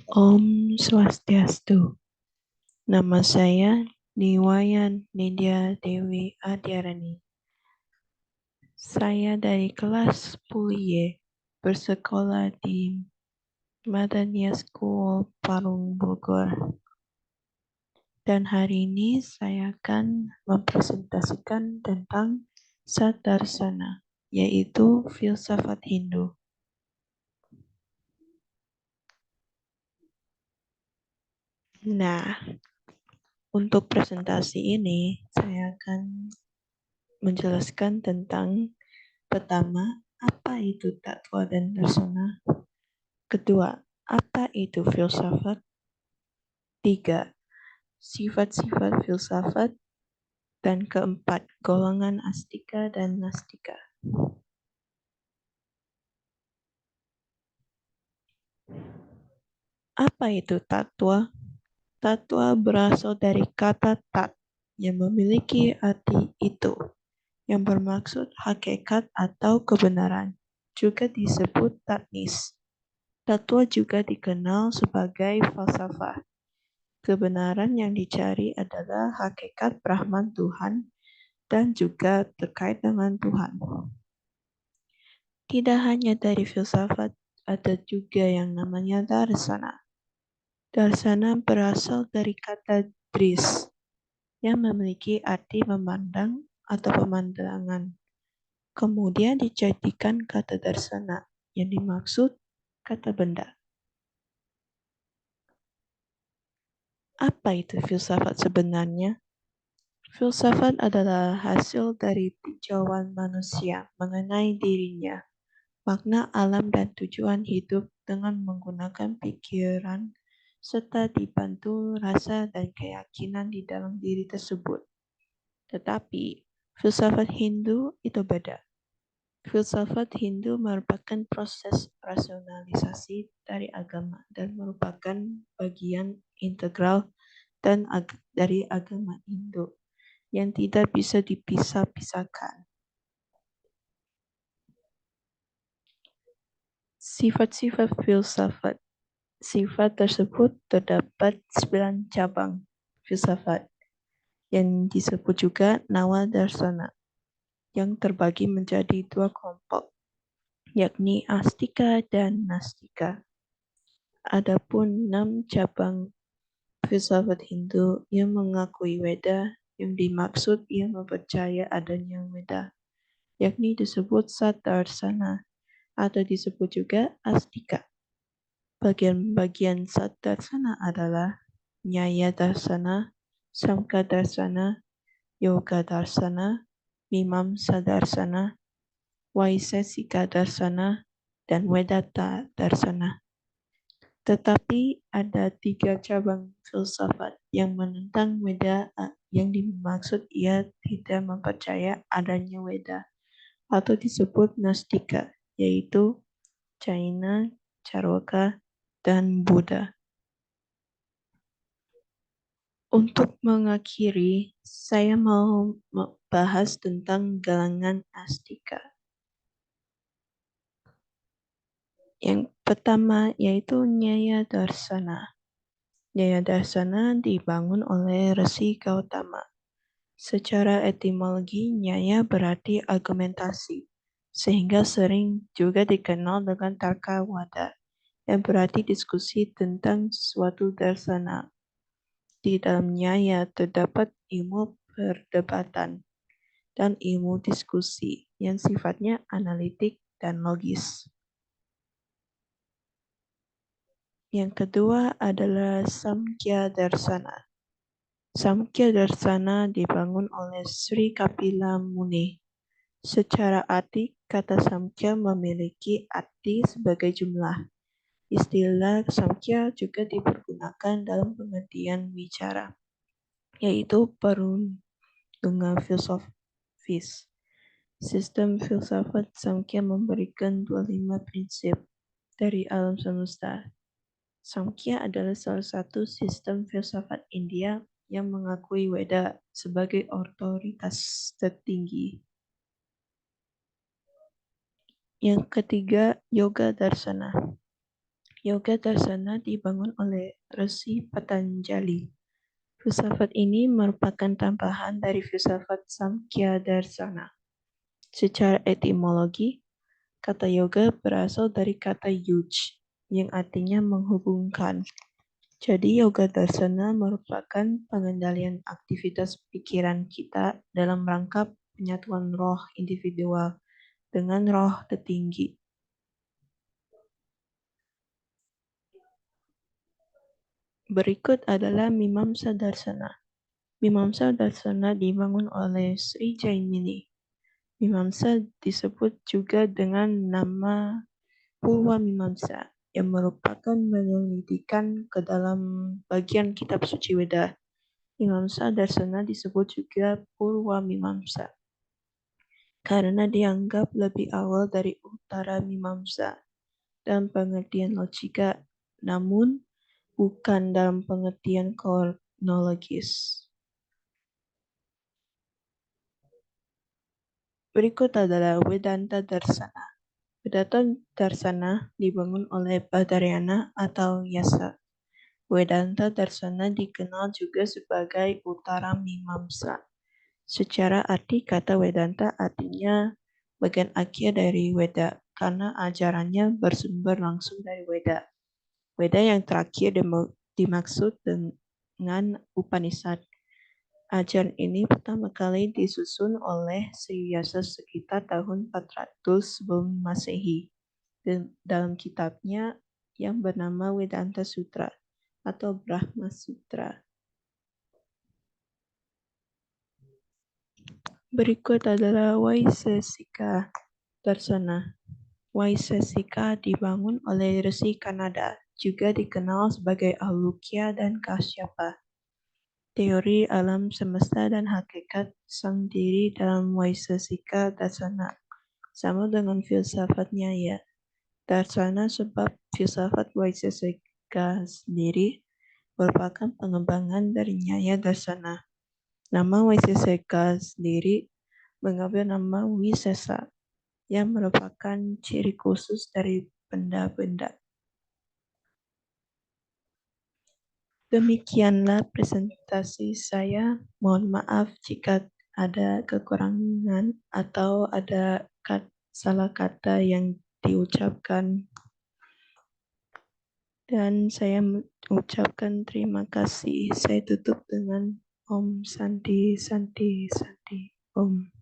Om Swastiastu. Nama saya Niwayan Nindya Dewi Adyarani. Saya dari kelas 10Y, bersekolah di Madania School Parung Bogor. Dan hari ini saya akan mempresentasikan tentang Sadarsana, yaitu filsafat Hindu. Nah, untuk presentasi ini saya akan menjelaskan tentang pertama, apa itu tatwa dan darsana? Kedua, apa itu filsafat? 3. Sifat-sifat filsafat. Dan keempat, golongan astika dan nastika. Apa itu tatwa? Tatwa berasal dari kata tat yang memiliki arti itu, yang bermaksud hakikat atau kebenaran, juga disebut tatnis. Tatwa juga dikenal sebagai falsafah. Kebenaran yang dicari adalah hakikat Brahman Tuhan dan juga terkait dengan Tuhan. Tidak hanya dari filsafat, ada juga yang namanya darsana. Darsana berasal dari kata dris yang memiliki arti memandang atau pemandangan. Kemudian dijadikan kata darsana yang dimaksud kata benda. Apa itu filsafat sebenarnya? Filsafat adalah hasil dari tinjauan manusia mengenai dirinya, makna alam dan tujuan hidup dengan menggunakan pikiran serta dibantu rasa dan keyakinan di dalam diri tersebut. Tetapi, filsafat Hindu itu beda. Filsafat Hindu merupakan proses rasionalisasi dari agama dan merupakan bagian integral dari agama Hindu yang tidak bisa dipisah-pisahkan. Sifat-sifat filsafat. Sifat tersebut terdapat 9 cabang filsafat yang disebut juga Nawa Darsana yang terbagi menjadi 2 kelompok, yakni Astika dan Nastika. Adapun 6 cabang filsafat Hindu yang mengakui Weda, yang dimaksud yang mempercaya adanya Weda, yakni disebut Sadarsana atau disebut juga Astika. Bagian-bagian Sadarsana adalah Nyaya Darsana, Samkhya Darsana, Yoga Darsana, Mimamsa Darsana, Vaisesika Darsana, dan Vedanta Darsana. Tetapi ada 3 cabang filsafat yang menentang Weda, yang dimaksud ia tidak mempercaya adanya Weda atau disebut Nastika, yaitu Jaina, Charwaka, dan Buddha. Untuk mengakhiri, saya mau membahas tentang galangan Astika. Yang pertama yaitu Nyaya Darsana. Nyaya Darsana dibangun oleh Resi Gautama. Secara etimologi, nyaya berarti argumentasi, sehingga sering juga dikenal dengan Tarkawada, yang berarti diskusi tentang suatu darsana. Di dalam nyaya terdapat ilmu perdebatan dan ilmu diskusi yang sifatnya analitik dan logis. Yang kedua adalah Samkhya Darsana. Samkhya Darsana dibangun oleh Sri Kapila Muni. Secara arti, kata Samkhya memiliki arti sebagai jumlah. Istilah Samkhya juga dipergunakan dalam pengertian wicara, yaitu perundungan filosofis. Sistem filsafat Samkhya memberikan 25 prinsip dari alam semesta. Samkhya adalah salah satu sistem filsafat India yang mengakui Weda sebagai otoritas tertinggi. Yang ketiga, Yoga Darsana. Yoga Darsana dibangun oleh Resi Patanjali. Filsafat ini merupakan tambahan dari filsafat Samkhya Darsana. Secara etimologi, kata yoga berasal dari kata yuj, yang artinya menghubungkan. Jadi yoga darsana merupakan pengendalian aktivitas pikiran kita dalam rangka penyatuan roh individual dengan roh tertinggi. Berikut adalah Mimamsa Darsana. Mimamsa Darsana dibangun oleh Sri Jaimini. Mimamsa disebut juga dengan nama Purwa Mimamsa, yang merupakan penyelidikan ke dalam bagian kitab suci Weda. Mimamsa Darsana disebut juga Purwa Mimamsa karena dianggap lebih awal dari Uttara Mimamsa dalam pengertian logika, namun bukan dalam pengertian kronologis. Berikut adalah Vedanta Darsana. Vedanta Darsana dibangun oleh Badarayana atau Yasa. Vedanta Darsana dikenal juga sebagai Uttara Mimamsa. Secara arti kata Vedanta artinya bagian akhir dari Weda karena ajarannya bersumber langsung dari Weda. Weda yang terakhir dimaksud dengan Upanishad. Ajaran ini pertama kali disusun oleh Sri Vyasa sekitar tahun 400 sebelum Masehi dalam kitabnya yang bernama Vedanta Sutra atau Brahma Sutra. Berikut adalah Vaisesika Darsana. Vaisesika dibangun oleh Resi Kanada, juga dikenal sebagai Alukya dan Kasyapa. Teori alam semesta dan hakikat sang diri dalam Vaisesika Darsana sama dengan filsafatnya ya. Darsana sebab filsafat Vaisesika sendiri merupakan pengembangan dari Nyaya Darsana. Nama Vaisesika sendiri mengambil nama Wisesa, yang merupakan ciri khusus dari benda-benda. Demikianlah presentasi saya. Mohon maaf jika ada kekurangan atau ada salah kata yang diucapkan. Dan saya mengucapkan terima kasih. Saya tutup dengan Om Santi Santi Santi Om.